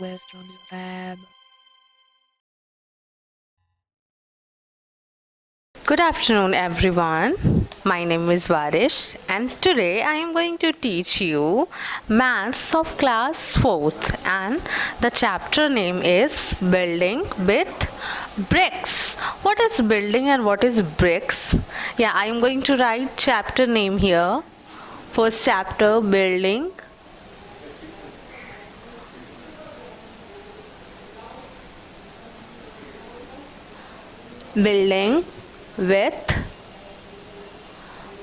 twist on the lab. Good afternoon, everyone. My name is Varish, and today I am going to teach you Maths of Class 4th, and the chapter name is Building with Bricks. What is building and what is bricks? Yeah, I am going to write chapter name here. First chapter, Building. Building with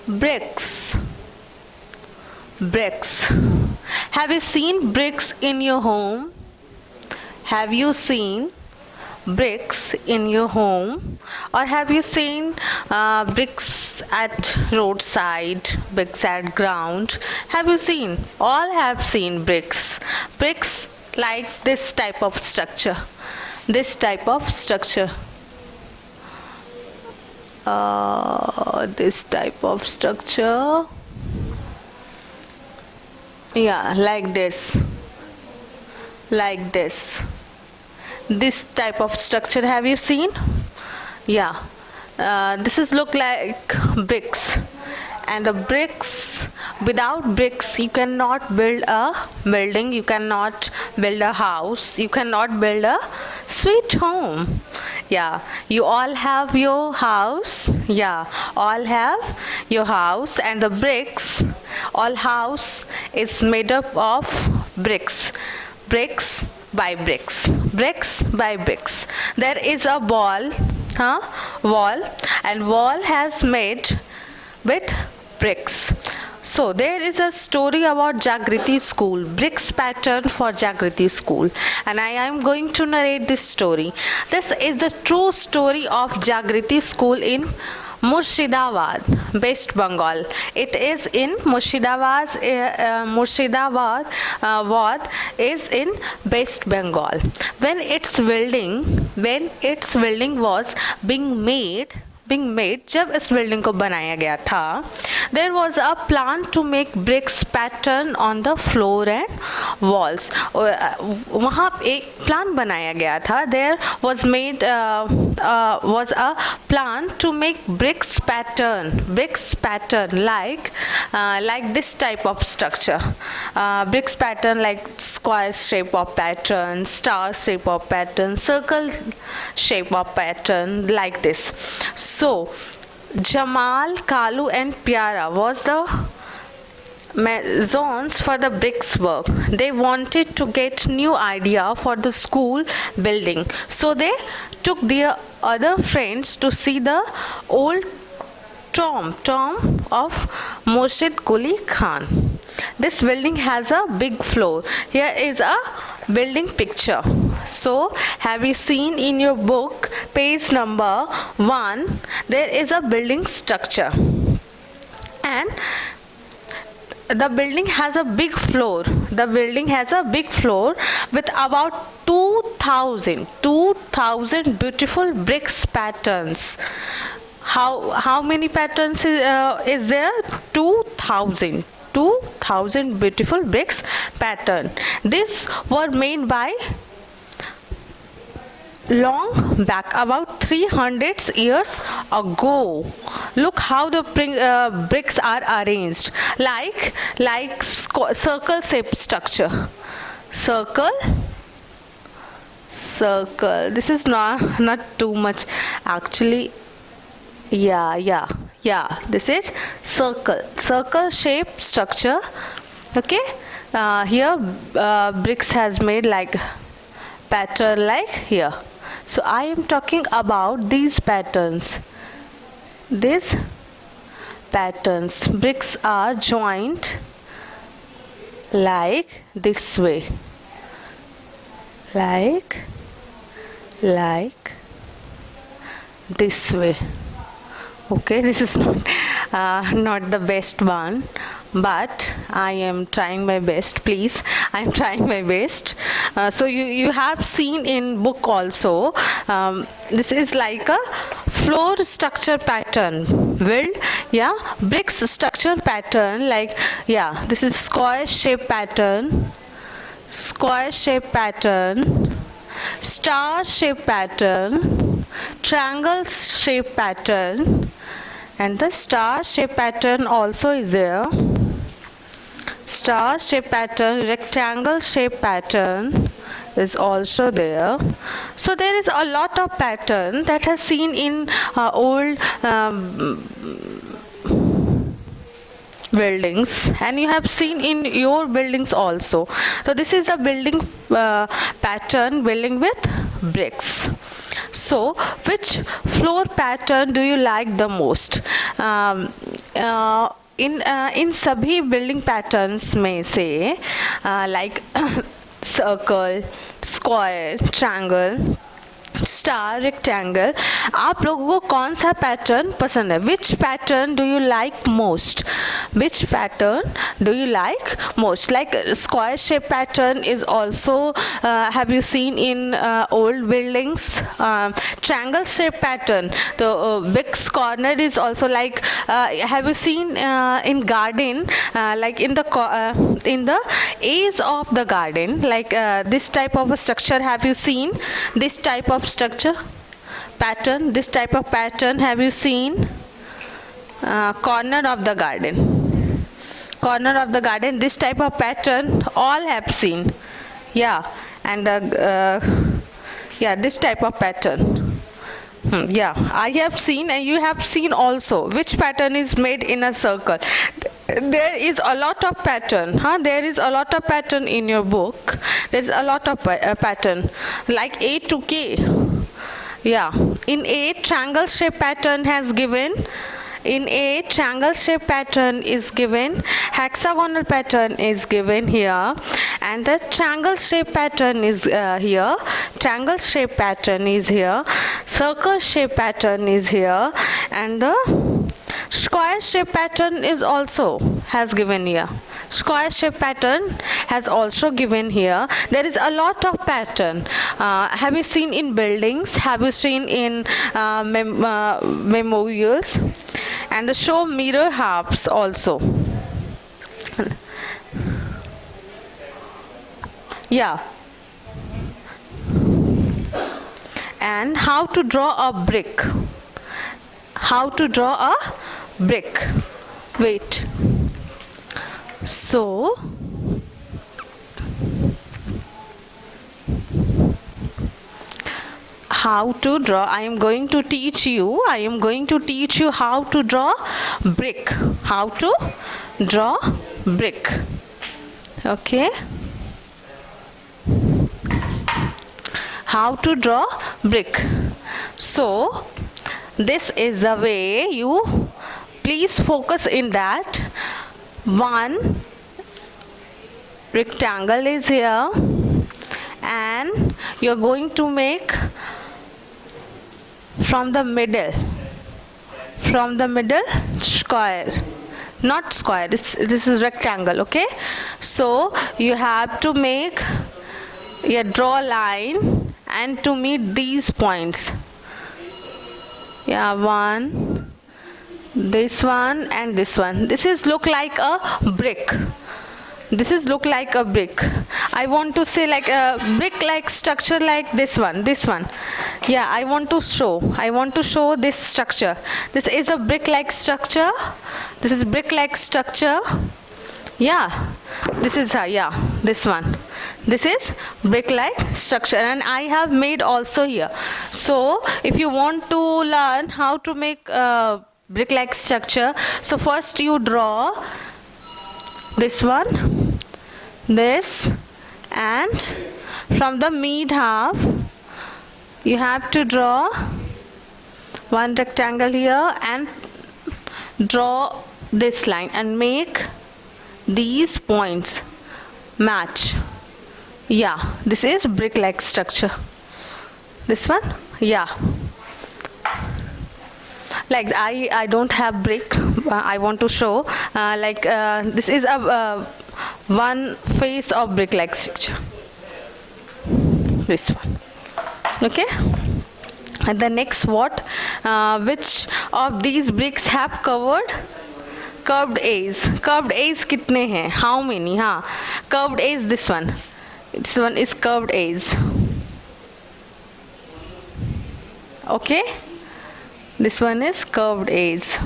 bricks. Bricks. Have you seen bricks in your home? Have you seen bricks in your home? Or have you seen bricks at roadside, bricks at ground? Have you seen? All have seen bricks. Bricks like this type of structure. This type of structure. This type of structure. Yeah, like this. Like this. This type of structure have you seen? Yeah. This is look like bricks. And the bricks, without bricks, you cannot build a building, you cannot build a house, you cannot build a sweet home. Yeah, you all have your house. Yeah, all have your house, and the bricks, all house is made up of bricks. Bricks by bricks. Bricks by bricks. There is a wall, wall, and wall has made with bricks. So there is a story about Jagriti School, bricks pattern for Jagriti School, and I am going to narrate this story. This is the true story of Jagriti School in Murshidabad, West Bengal. It is in Murshidabad. Wad is in West Bengal. When its building was being made, जब इस building को बनाया गया था, there was a plan to make bricks pattern on the floor and walls. वहाँ एक plan बनाया गया था. There was a plan to make bricks pattern like this type of structure. Bricks pattern like square shape of pattern, star shape of pattern, circle shape of pattern, like this. So Jamal, Kalu and Pyara was the masons for the bricks work. They wanted to get new idea for the school building, so they took their other friends to see the old tomb of Murshid Quli Khan. This building has a big floor. Here is a building picture. So have you seen in your book page number 1, there is a building structure, and the building has a big floor. The building has a big floor with about 2000 beautiful bricks patterns. How many patterns is there? 2000 beautiful bricks pattern. These were made by long back, about 300 years ago. Look how the bricks are arranged like circle shaped structure. Circle. This is not too much actually. Yeah, this is circle shaped structure. Okay. Here bricks has made like pattern like here. So I am talking about these patterns. These patterns. Bricks are joined like this way. Like this way. Okay, this is not the best one, but I am trying my best. Please, I am trying my best. So you have seen in book also. This is like a floor structure pattern. Build, yeah, bricks structure pattern. Like, yeah, this is square shape pattern. square shape pattern, star shape pattern, triangle shape pattern, and the star shape pattern also is there. Star shape pattern, rectangle shape pattern is also there. So there is a lot of pattern that has seen in old buildings, and you have seen in your buildings also. So this is the building pattern, building with bricks. So which floor pattern do you like the most? In सभी building patterns में से like circle, square, triangle, star, rectangle, आप लोगों को कौन सा pattern पसंद है? Which pattern do you like most? Which pattern do you like most? Like square shape pattern is also have you seen in old buildings. Triangle shape pattern, the big corner is also like have you seen in garden, like in the edge of the garden, like this type of a structure? Have you seen this type of structure pattern? This type of pattern have you seen? Corner of the garden, corner of the garden, this type of pattern all have seen. Yeah, and yeah, this type of pattern. Yeah, I have seen, and you have seen also. Which pattern is made in a circle? There is a lot of pattern, huh? There is a lot of pattern in your book. There is a lot of pattern, like A to K. Yeah, in A, triangle shape pattern has given. In A, triangle shape pattern is given, hexagonal pattern is given here, and the triangle shape pattern is here, triangle shape pattern is here, circle shape pattern is here, and the square shape pattern is also has given here. Square shape pattern has also given here. There is a lot of pattern. Have you seen in buildings? Have you seen in memorials? And the show mirror halves also. Yeah. And how to draw a brick? How to draw a brick? Wait. So how to draw, I am going to teach you how to draw brick. How to draw brick. Okay, how to draw brick. So this is the way. You please focus in that. One rectangle is here, and you're going to make from the middle square, not square, this is rectangle. Okay, so you have to make draw a line and to meet these points. Yeah, one, this one, and this one. This is look like a brick. This is look like a brick. I want to say like a brick like structure, like this one. Yeah, I want to show this structure. This is a brick like structure. This is brick like structure. Yeah, this is this one. This is brick like structure, and I have made also here. So if you want to learn how to make a brick like structure, so first you draw this one, this, and from the mid half you have to draw one rectangle here and draw this line and make these points match. Yeah, this is brick like structure. This one, yeah, like I don't have brick. I want to show like this is a one face of brick like structure, this one. Okay, and the next what, which of these bricks have curved edges? Curved edges कितने हैं? How many? हाँ, curved edge, this one. This one is curved edge. Okay, this one is curved edge.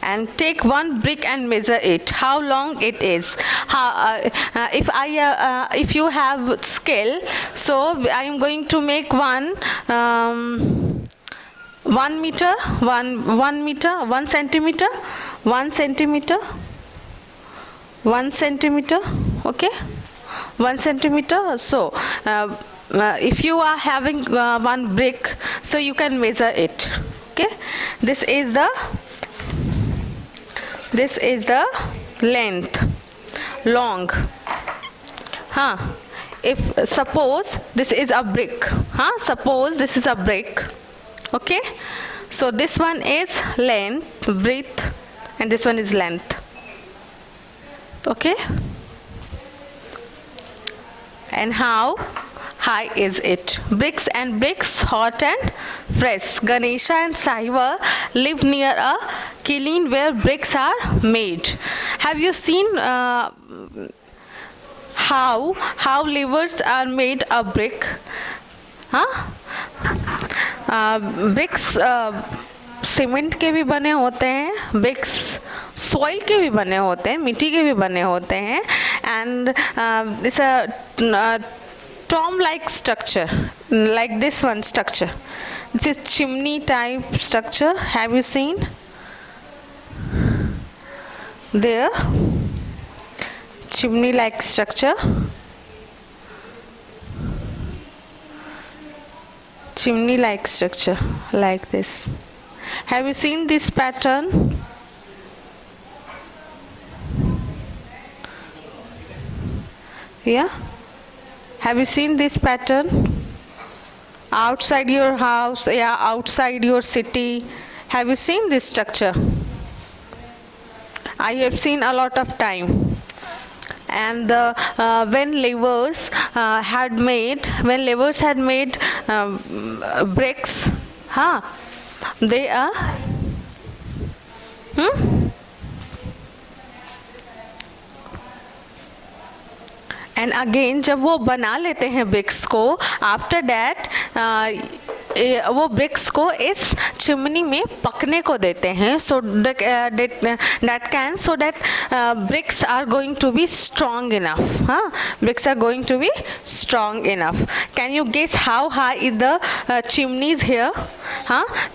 And take one brick and measure it, how long it is. If you have scale, so I am going to make one 1 meter, 1 meter, 1 centimeter, 1 centimeter, 1 centimeter. Okay, 1 centimeter. So if you are having one brick, so you can measure it. Okay, this is the length, long. If suppose this is a brick, suppose this is a brick. Okay, so this one is length, breadth, and this one is length. Okay, and how high is it? Bricks and bricks, hot and fresh. Ganesha and Sahiva live near a kiln where bricks are made. Have you seen how levers are made a brick? Bricks cement के भी बने होते हैं, BRICS soil के भी बने होते हैं, मिट्टी के भी बने होते हैं, and this tomb like structure, like this one structure. This is chimney type structure. Have you seen there? Chimney like structure. Chimney like structure like this. Have you seen this pattern? Yeah, have you seen this pattern outside your house? Yeah, outside your city. Have you seen this structure? I have seen a lot of time. And when levers had made bricks, they are and again जब वो बना लेते हैं BRICS को, after that वो BRICS को इस chimney में पकने को देते हैं, so that bricks are going to be strong enough. Bricks are going to be strong enough. Can you guess how high is the chimneys here?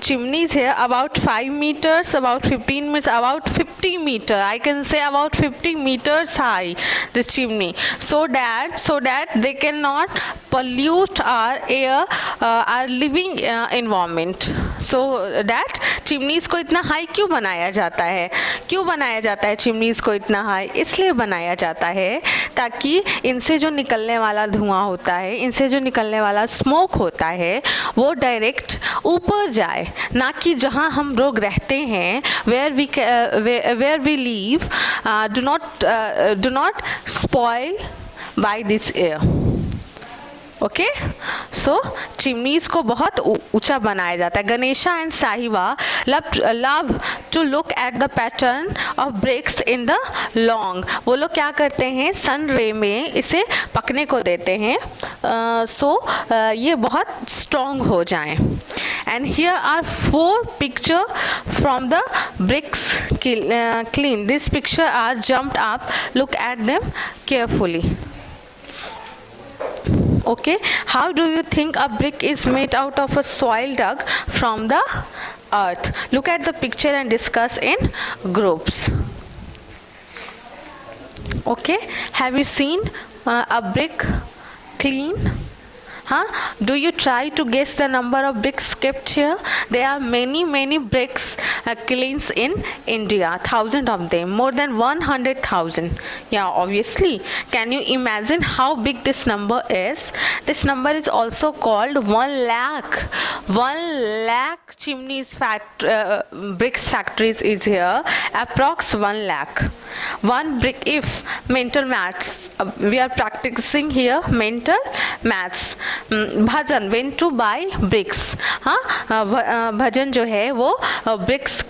Chimneys here about 5 meters, about 15 meters, about 50 meter. I can say about 50 meters high, this chimney, so that they cannot pollute our air, our living environment. So that chimneys को इतना high क्यों बनाया जाता है? क्यों बनाया जाता है chimneys को इतना high? इसलिए बनाया जाता है ताकि इनसे जो निकलने वाला धुआं होता है, इनसे जो निकलने वाला स्मोक होता है, वो डायरेक्ट ऊपर जाए, ना कि जहां हम लोग रहते हैं, where we live, do not spoil by this air. Okay, so chimneys को बहुत ऊंचा बनाया जाता है. Ganesha and Sahiva love to look at the pattern of bricks in the long. वो लोग क्या करते हैं, सन रे में इसे पकने को देते हैं, सो ये बहुत स्ट्रॉन्ग हो जाएं. And here are 4 picture from the bricks kiln. This picture are jumped up. Look at them carefully. Okay, how do you think a brick is made out of a soil dug from the earth? Look at the picture and discuss in groups. Okay, have you seen a brick kiln? Do you try to guess the number of bricks kept here? There are many bricks kilns in India, thousands of them, more than 100,000. Yeah, obviously. Can you imagine how big this number is? This number is also called 1 lakh. 1 lakh chimneys bricks factories is here, approx 1 lakh. One brick, if mental maths, we are practicing here mental maths. Bhajan went to buy bricks, हाँ, भजन जो है वो bricks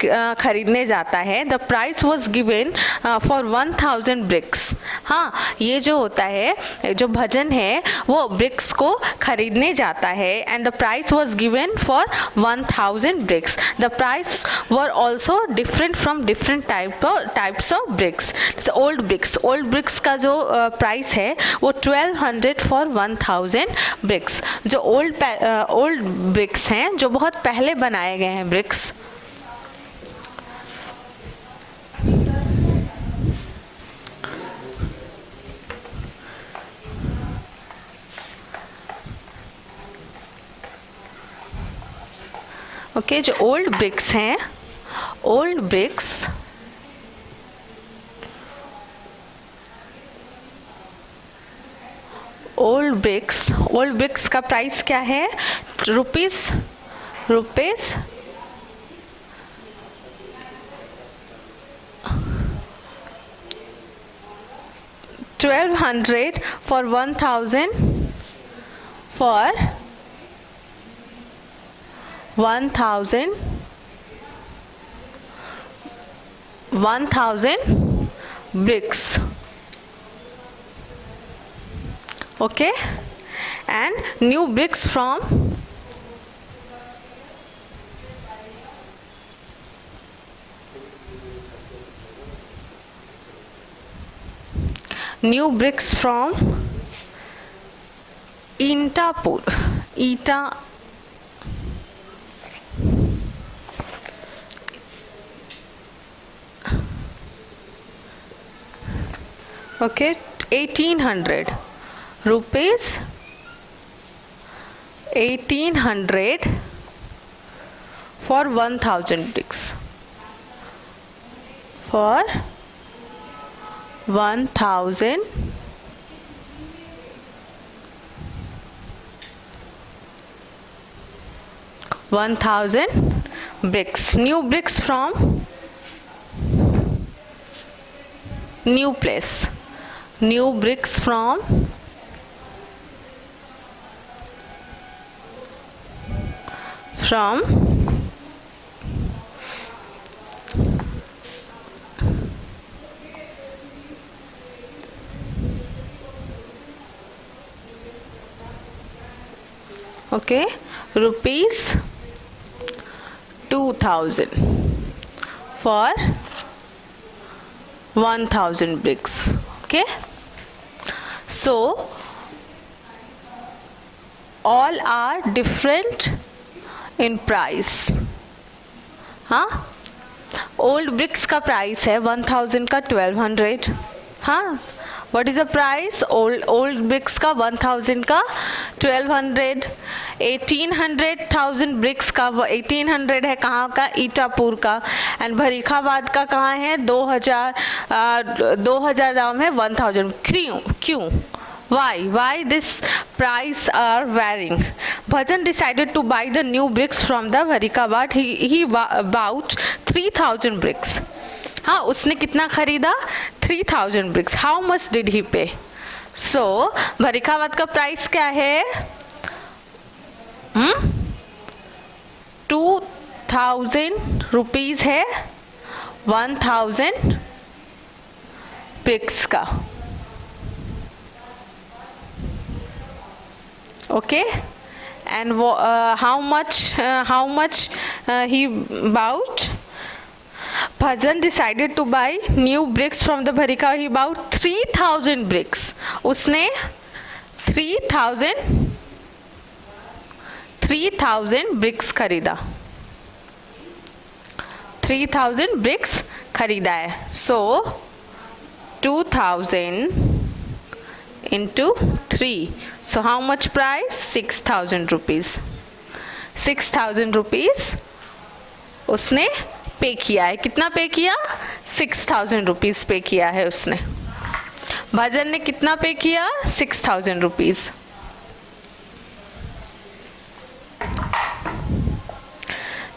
खरीदने जाता है. The price was given for 1000 bricks. हाँ, ये जो होता है, जो भजन है वो ब्रिक्स को खरीदने जाता है. And the price was given for 1000 bricks. The price were also different from different types of bricks. So old bricks का जो प्राइस है वो 1200 for 1000 bricks. जो old bricks हैं, जो बहुत पहले बनाए गए हैं bricks, ओके, जो ओल्ड ब्रिक्स हैं, ओल्ड ब्रिक्स का प्राइस क्या है? Rupees 1200 for 1000 bricks. Okay, and new bricks from Itapur. Okay, 1800 rupees, 1800 for 1000 bricks, for 1000 bricks. New bricks from new place. New bricks from okay, rupees 2000 for 1000 bricks. Okay, so all are different in price. हाँ, old bricks का price है 1000 का 1200. हाँ, what is the price? Old bricks का 1000 का 1200. 1800 BRICS का 1800 है कहाँ का? ईटापुर का. एंड फरीखाबाद का कहाँ है? 2000 दाम है 1000. क्यों? Why this price are varying? Bhajan decided to buy the new bricks from the Farikhabad. He bought 3000 bricks. हाँ, उसने कितना खरीदा? 3000 bricks. How much did he pay? So फरीखाबाद का प्राइस क्या है? 2000 रुपीज है 1000 bricks का. Okay, and how much he bought? Bhajan decided to buy new bricks from the Bharika. He bought 3000 bricks. उसने 3000 bricks खरीदा. 3000 bricks खरीदा है. So 2000 into 3. So how much price? 6000 rupees. 6000 rupees उसने पे किया है. कितना पे किया? 6000 rupees पे किया है उसने. भजन ने कितना पे किया? 6000 rupees.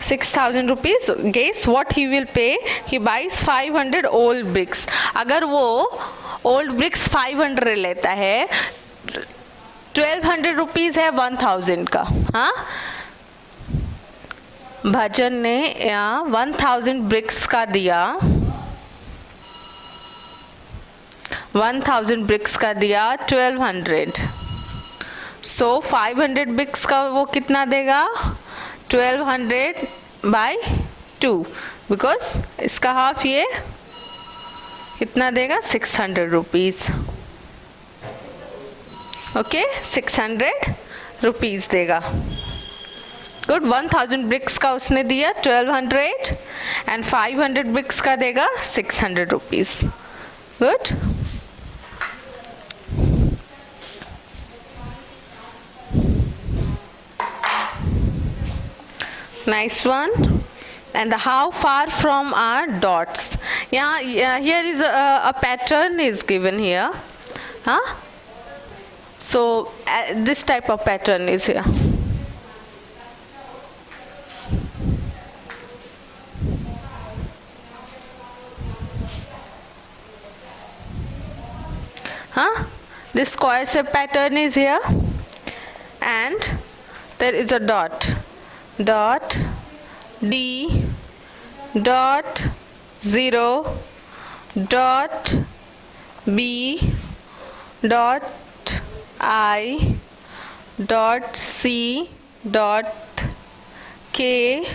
6000 rupees. Guess what he will pay? He buys 500 old bricks. अगर वो ओल्ड ब्रिक्स 500 लेता है 1200 रुपीज है 1000 का। हाँ, भजन ने 1000 ब्रिक्स का दिया, 1000 ब्रिक्स का दिया 1200। सो 500 ब्रिक्स का वो कितना देगा, 1200 बाय 2, बिकॉज इसका हाफ ये कितना देगा, 600 रुपीज। ओके, 600 रुपीज देगा। गुड, 1000 ब्रिक्स का उसने दिया 1200 एंड 500 ब्रिक्स का देगा 600 rupees. Good, nice one. And how far from our dots? Yeah, here is a pattern is given here. Huh? So this type of pattern is here. Huh? This square shape pattern is here, and there is a dot. Dot D dot 0 dot B dot I dot C dot K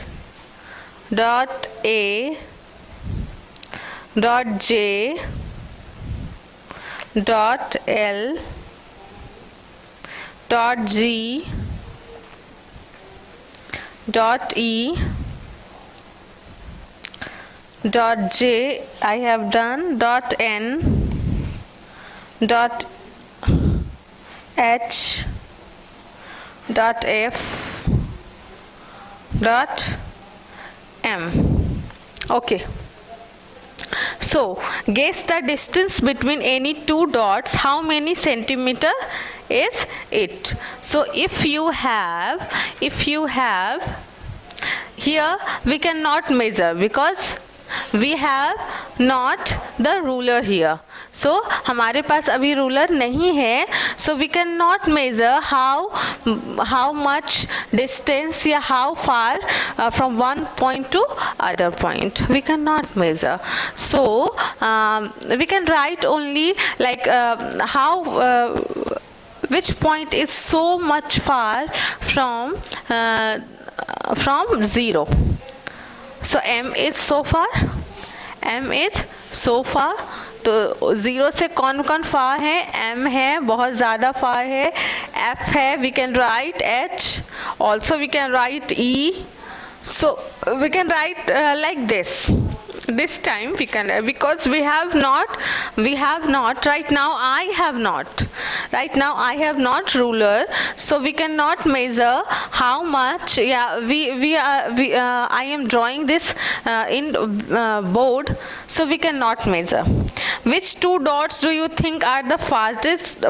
dot A dot J dot L dot G dot E dot J I have done, dot N dot H dot F dot M. Okay, so guess the distance between any two dots. How many centimeter is it? So if you have here, we cannot measure because we have not the ruler here. So हमारे पास अभी ruler नहीं है, so we cannot measure how much distance या how far from one point to other point. We cannot measure. So we can write only like which point is so much far from 0. So M is so far, M is so far. तो 0 से कौन कौन फार है, M है, बहुत ज़्यादा फार है, F है, we can write H, also we can write E. So we can write like this. This time we can, because we have not right now I have not ruler, so we cannot measure how much. Yeah, I am drawing this in board, so we cannot measure. Which two dots do you think are the farthest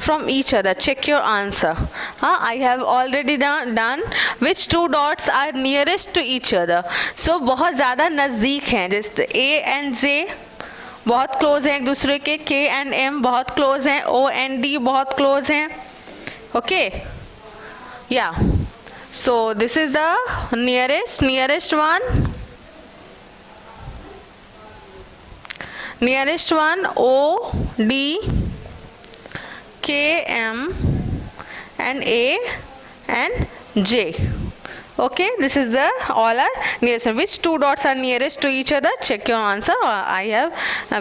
from each other? Check your answer. I have already done. Which two dots are nearest to each other? So बहुत ज़्यादा नज़दीक हैं, जैसे A and J बहुत close हैं एक दूसरे के, K and M बहुत क्लोज हैं, O and D बहुत क्लोज हैं. Okay, yeah. So this is the nearest one. Nearest one O, D, K, M and A and J. Okay, this is the all are nearest. Which two dots are nearest to each other? Check your answer.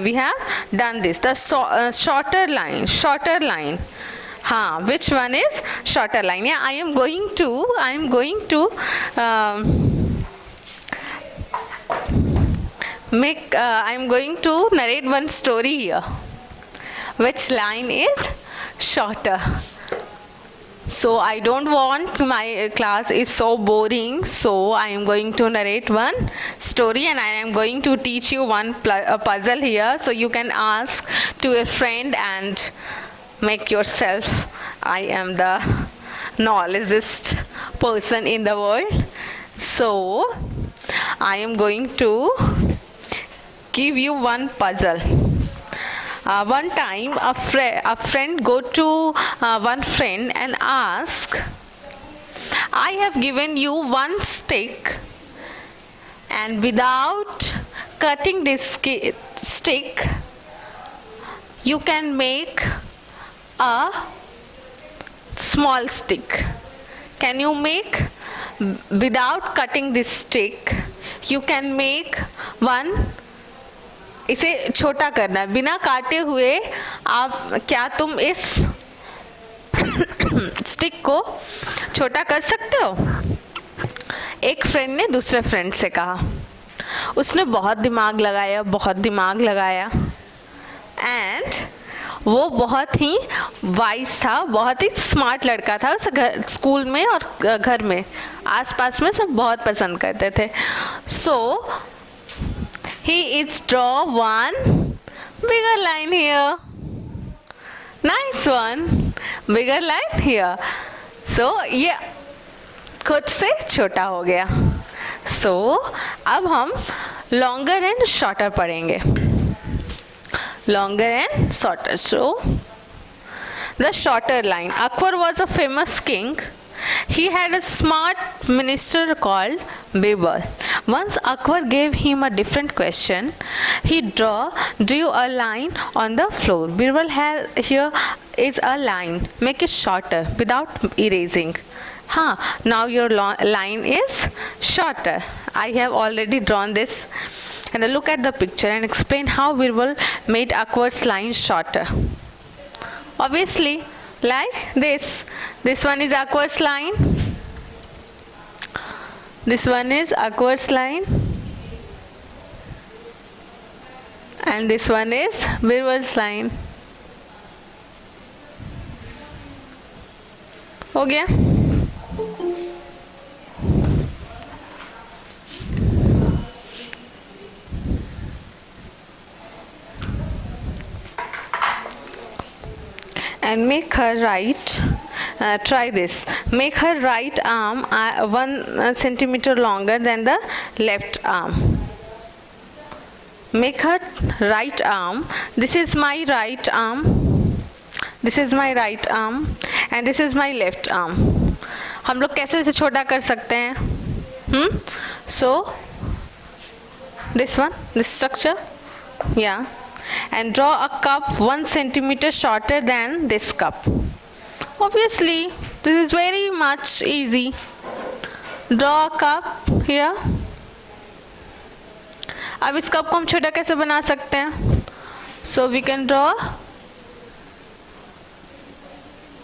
We have done this. The shorter line. Which one is shorter line? Yeah, I am going to narrate one story here. Which line is shorter? So I don't want my class is so boring, so I am going to narrate one story, and I am going to teach you one puzzle here, so you can ask to a friend and make yourself. I am the knowledgeist person in the world, so I am going to give you one puzzle. One time a friend go to one friend and ask, I have given you one stick, and without cutting this stick you can make a small stick. Can you make, without cutting this stick you can make one, इसे छोटा करना है बिना काटे हुए, आप क्या तुम इस स्टिक को छोटा कर सकते हो? एक फ्रेंड ने दूसरे फ्रेंड से कहा। उसने बहुत दिमाग लगाया एंड वो बहुत ही वाइज था, बहुत ही स्मार्ट लड़का था। उसे स्कूल में और घर में आसपास में सब बहुत पसंद करते थे। सो he is draw one bigger line here. Nice one. Bigger line here. So ये खुद से छोटा हो गया। So अब हम longer and shorter पढ़ेंगे। Longer and shorter. So the shorter line. Akbar was a famous king. He had a smart minister called Birbal. Once Akbar gave him a different question. He drew a line on the floor. Birbal had, here is a line. Make it shorter without erasing. Now your line is shorter. I have already drawn this. And look at the picture and explain how Birbal made Akbar's line shorter. Obviously, like this. This one is Akbar's line. This one is Akbar's line. And this one is Birbal's line. हो गया? And make her right, try this, make her right arm 1 centimeter longer than the left arm. Make her right arm, this is my right arm, this is my right arm and this is my left arm. हम लोग कैसे इसे छोटा कर सकते हैं? So this one, this structure, yeah. And draw a cup 1 centimeter shorter than this cup. Obviously, this is very much easy. Draw a cup here. अब इस कप को हम छोटा कैसे बना सकते हैं? So we can draw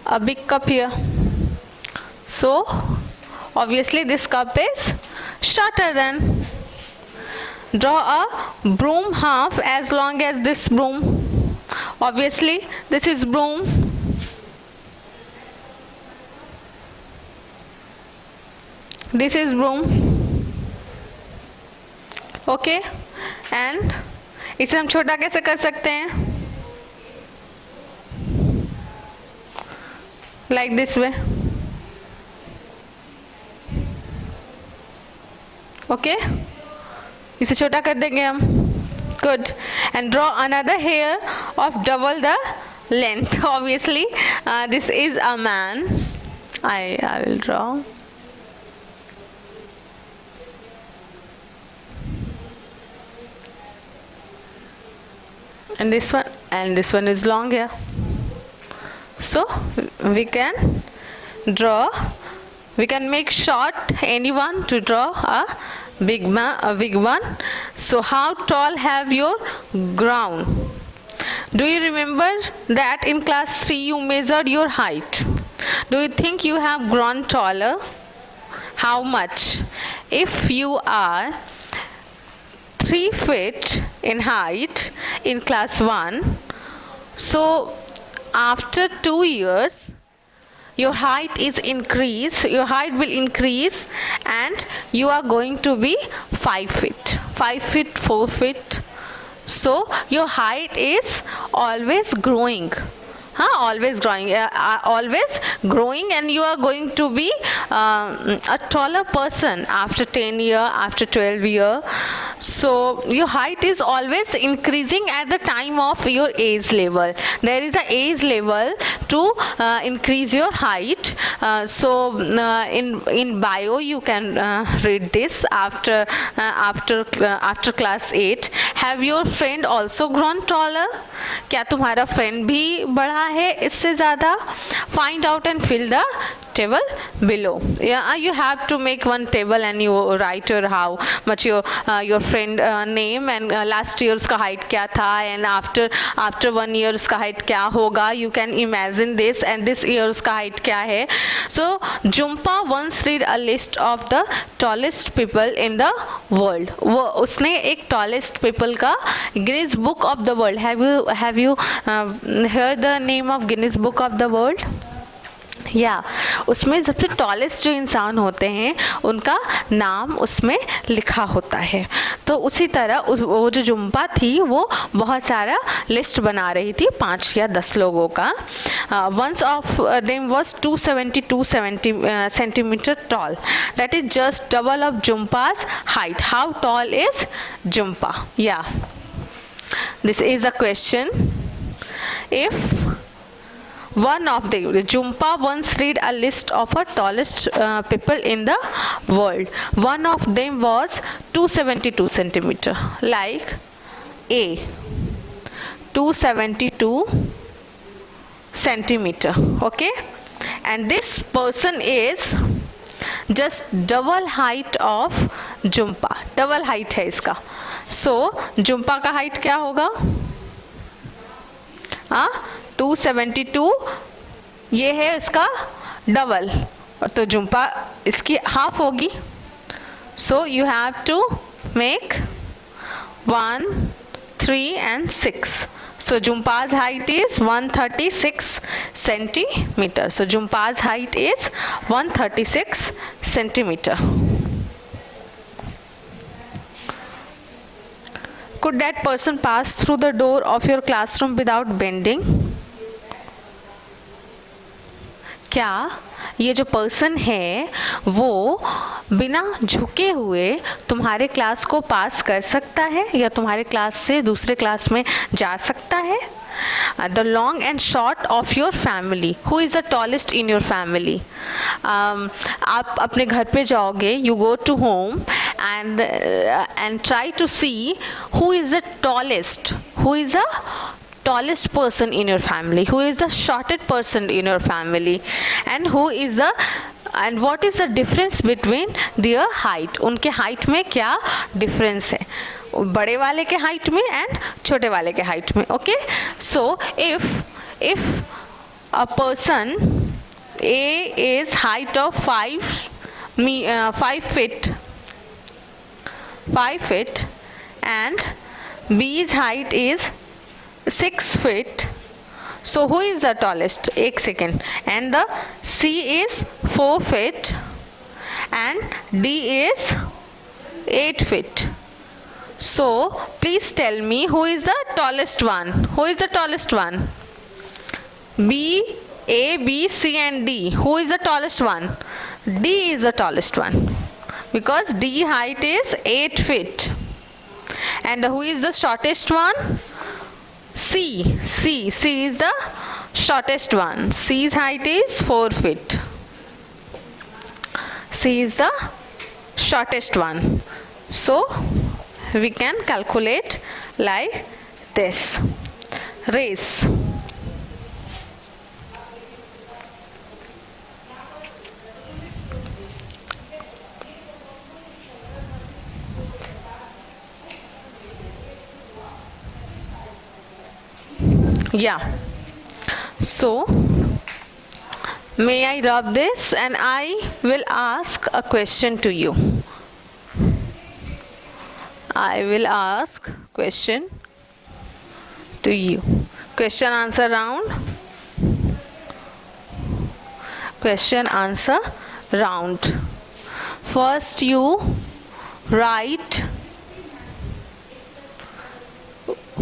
a big cup here. So obviously this cup is shorter than. Draw a broom half as long as this broom. Obviously this is broom. This is broom. Okay, and इसे हम छोटा कैसे कर सकते हैं? Like this way. Okay, इसे छोटा कर देंगे हम. Good. And draw another hair of double the length. Obviously this is a man. I will draw. And this one is long here. So we can draw, we can make short anyone to draw a big one. So how tall have your ground? Do you remember that in class 3 you measured your height? Do you think you have grown taller? How much? If you are 3 feet in height in class 1, so after 2 years your height will increase and you are going to be 5 feet, 4 feet. So your height is always growing Always growing, always growing, and you are going to be a taller person after 10 year, after 12 year. So your height is always increasing at the time of your age level. There is a age level to increase your height. In bio you can read this after class 8. Have your friend also grown taller? क्या तुम्हारा friend भी बढ़ा है इससे ज़्यादा? Find out and fill the table below. Yeah, you have to make one table and you write your how much your friend name and last year उसका height क्या था and after 1 year उसका height क्या होगा. You can imagine this and this year उसका height क्या है. So Jhumpa once read a list of the tallest people in the world. वो उसने एक tallest people का Guinness Book of the World. Have you heard the name of Guinness Book of the World? उसमें सबसे tallest जो इंसान होते हैं उनका नाम उसमें लिखा होता है. तो उसी तरह वो जो जुम्पा थी वो बहुत सारा लिस्ट बना रही थी 5 या 10 लोगों का. One of them was 272 centimeter tall. That is just double of Jumpa's height. How tall is Jumpa? This is a question. If one of the Jhumpa once read a list of the tallest people in the world. One of them was 272 centimeter. Like A, 272 centimeter. Okay, and this person is just double height of Jhumpa. Double height है इसका. So Jhumpa का height क्या होगा? 272. ये है इसका double, तो जुम्पा इसकी हाफ होगी. So you have to make 1, 3 and 6. So Jumpa's height is 136 centimeter. So Jumpa's height is 136 centimeter. Could that person pass through the door of your classroom without bending? क्या ये जो पर्सन है वो बिना झुके हुए तुम्हारे क्लास को पास कर सकता है या तुम्हारे क्लास से दूसरे क्लास में जा सकता है? The long and short of your family. Who is the tallest in your family? आप अपने घर पे जाओगे, you go to home and try to see who is the tallest, who is the tallest person in your family, who is the shortest person in your family, and what is the difference between their height. उनके height में क्या difference है बड़े वाले के height में and छोटे वाले के height में. Okay, so if a person A is height of 5 feet and B's height is 6 feet. So who is the tallest? एक second. And the C is 4 feet and D is 8 feet. So please tell me who is the tallest one? Who is the tallest one? A, B, C and D. Who is the tallest one? D is the tallest one because D height is 8 feet. And who is the shortest one? C is the shortest one. C's height is 4 feet. C is the shortest one. So we can calculate like this. Race. So may I rub this and I will ask a question to you. I will ask question to you. Question answer round. Question answer round. First you write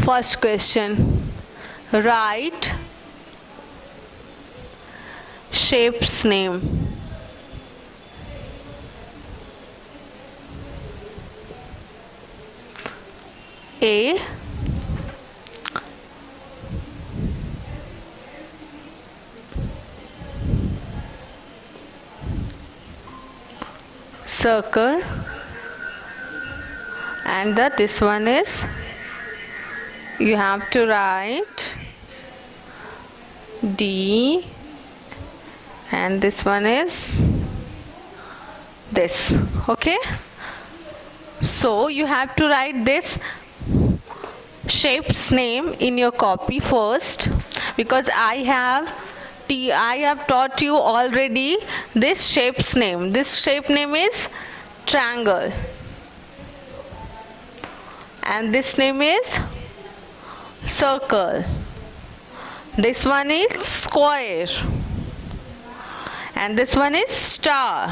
first question. Write Shape's name. A. Circle, and this one is, you have to write D, and this one is this. Okay, so you have to write this shape's name in your copy first, because I have taught you already this shape's name. This shape name is triangle, and this name is circle. This one is square, and this one is star.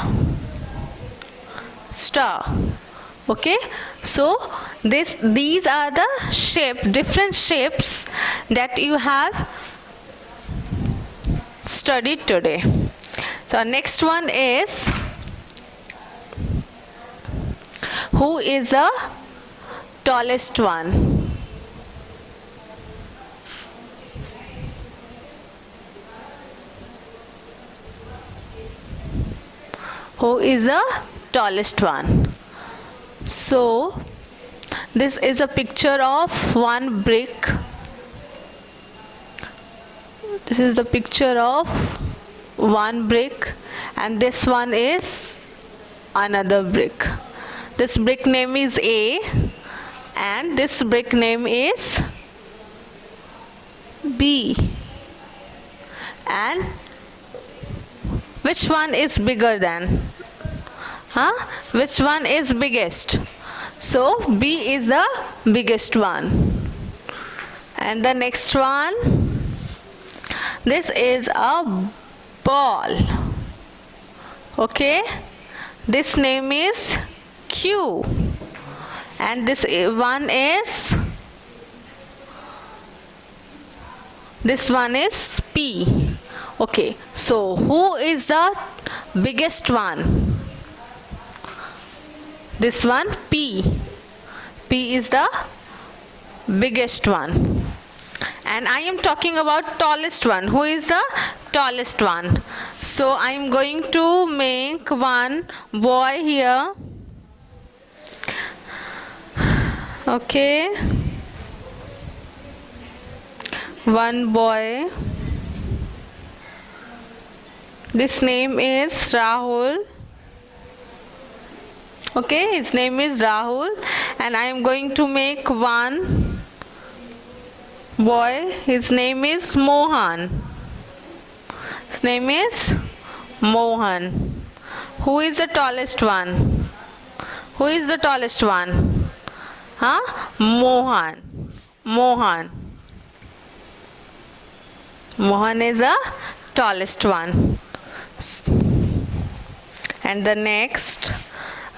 Okay, so these are the shapes, different shapes that you have studied today. So next one is, who is the tallest one? Who is the tallest one? So this is a picture of one brick. This is the picture of one brick, and this one is another brick. This brick name is A, and this brick name is B. And which one is bigger than? Which one is biggest? So B is the biggest one. And the next one, this is a ball. Okay, this name is Q, and this one is P. Okay, so who is the biggest one? This one, P. P is the biggest one. And I am talking about tallest one. Who is the tallest one? So I am going to make one boy here. Okay, one boy. This name is Rahul. Okay, his name is Rahul, and I am going to make one boy. His name is Mohan. His name is Mohan. Who is the tallest one? Who is the tallest one? Mohan. Mohan is the tallest one. And the next,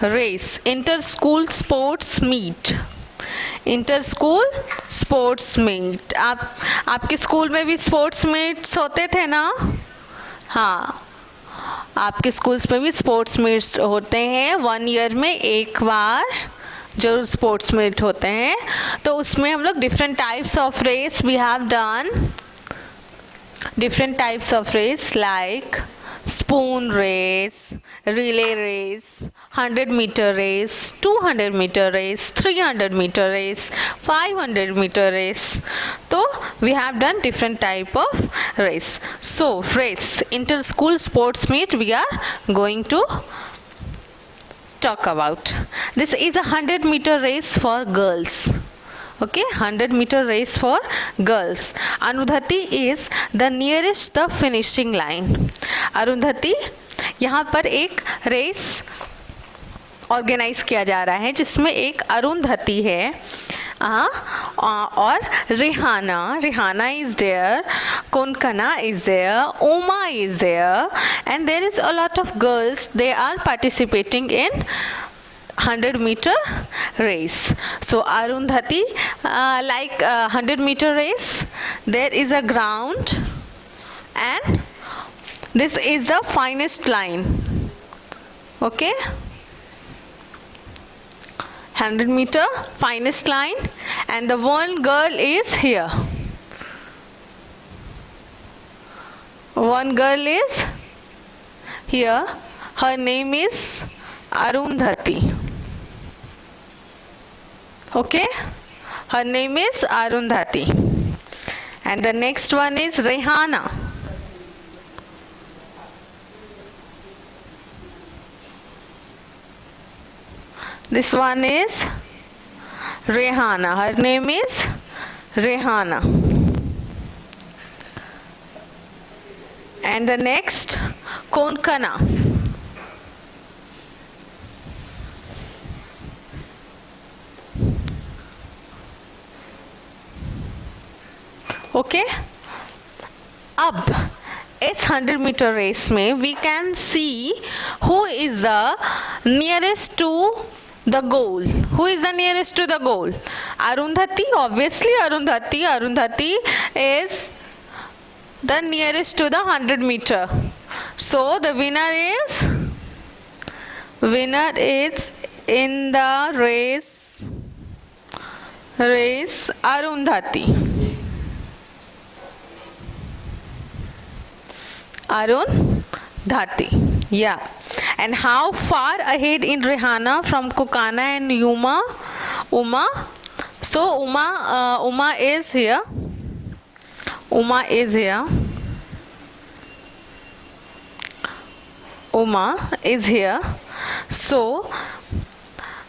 race, inter-school sports meet. Inter school sports meet. आपके school में भी sports meets होते थे ना? हाँ, आपके schools में भी स्पोर्ट्स मीट्स होते हैं. 1 ईयर में एक बार जरूर स्पोर्ट्स मीट होते हैं. तो उसमें हम लोग different types of race we have done. Different types of race like spoon race, relay race, 100-meter race, 200-meter race, 300-meter race, 500-meter race. So we have done different type of race. So race, inter-school sports meet we are going to talk about. This is a 100-meter race for girls. Okay, 100-meter race for girls. Arundhati is the nearest the finishing line. Arundhati, यहाँ पर एक race organise किया जा रहा है जिसमें एक अरुंधति है और Rihanna is there, Konkana is there, Uma is there, and there is a lot of girls. They are participating in 100-meter race. So Arundhati, like 100-meter race, there is a ground and This is the finest line. Okay, 100 meter finest line, and the one girl is here. One girl is here. Her name is Arundhati. Okay, her name is Arundhati. And the next one is Rehana. This one is Rehana. Her name is Rehana. And the next, Konkana. Okay, अब इस 100 metre race में we can see who is the nearest to the goal. Who is the nearest to the goal? Arundhati, obviously Arundhati. Arundhati is the nearest to the 100 meter. So the winner is in the race Arundhati. Arundhati. Yeah. And how far ahead in Rehana from Kokana and Uma? So Uma is here. Uma is here. Uma is here. So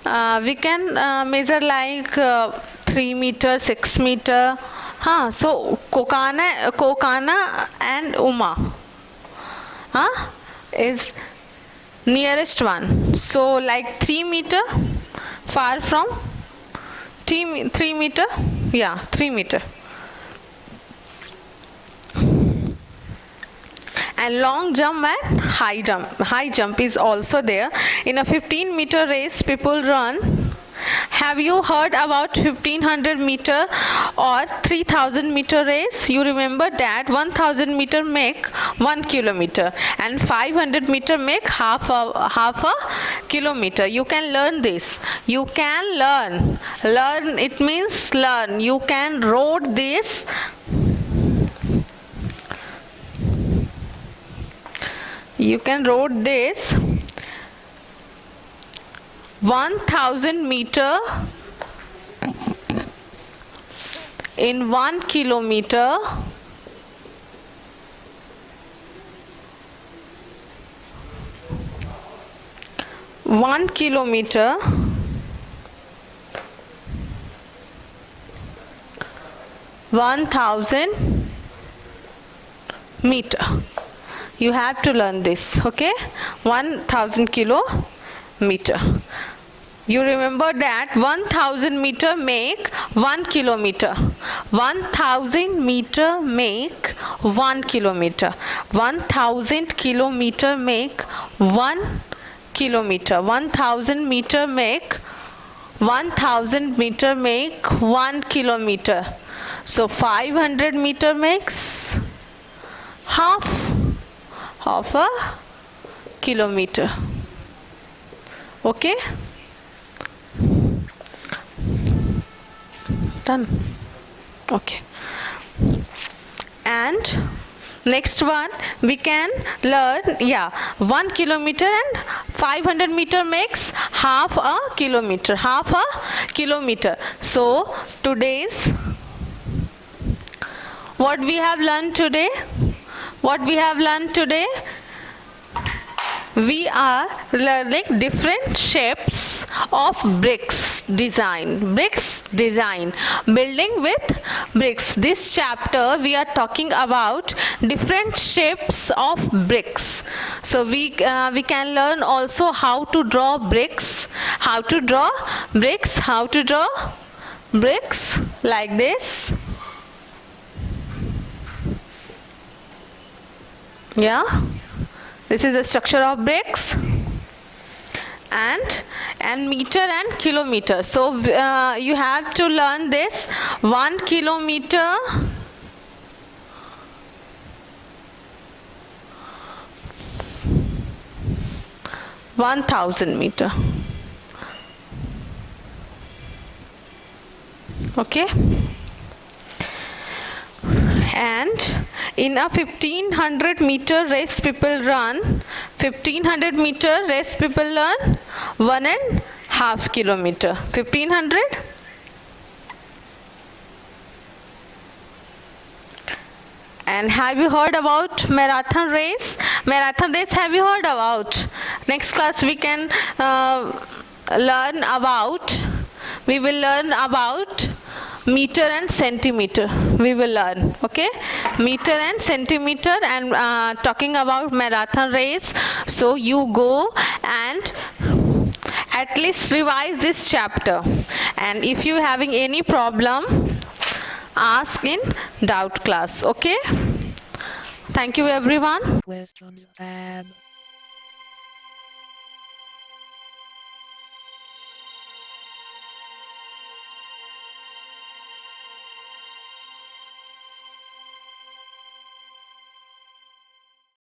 we can measure like 3 meter, 6 meter. So Kokana and Uma is nearest one. So like 3 meter far from 3 meter. Yeah, 3 meter. And long jump and high jump is also there. In a 15 meter race people run. Have you heard about 1500 meter or 3000 meter race? You remember that 1000 meter make 1 kilometer and 500 meter make half a kilometer. You can learn this. You can learn. Learn, it means learn. You can road this. You can road this 1000 meter in 1 kilometer. One kilometer 1000 meter. You have to learn this. Okay, 1000 kilometer. You remember that 1000 meter make 1 kilometer. 1000 meter make 1 kilometer. 1000 kilometer make 1 kilometer. 1000 meter make 1000 meter make 1 kilometer. So 500 meter makes half a kilometer. Okay, done. Okay, and next one we can learn. 1 kilometer and 500 meter makes half a kilometer. So today's what we have learned today? We are learning different shapes of bricks design, building with bricks. This chapter we are talking about different shapes of bricks. So we can learn also how to draw bricks, bricks like this. Yeah, this is the structure of bricks. And meter and kilometer. So you have to learn this. 1 kilometer 1000 meter. Okay, and in a 1500 meter race people run, 1500 meter race people learn 1.5 kilometer. 1500. And have you heard about marathon race? Marathon race have you heard about? Next class we can learn about, we will learn about meter and centimeter. We will learn, okay, meter and centimeter, and talking about marathon race. So you go and at least revise this chapter, and if you having any problem, ask in doubt class. Okay, thank you everyone. Questions tab.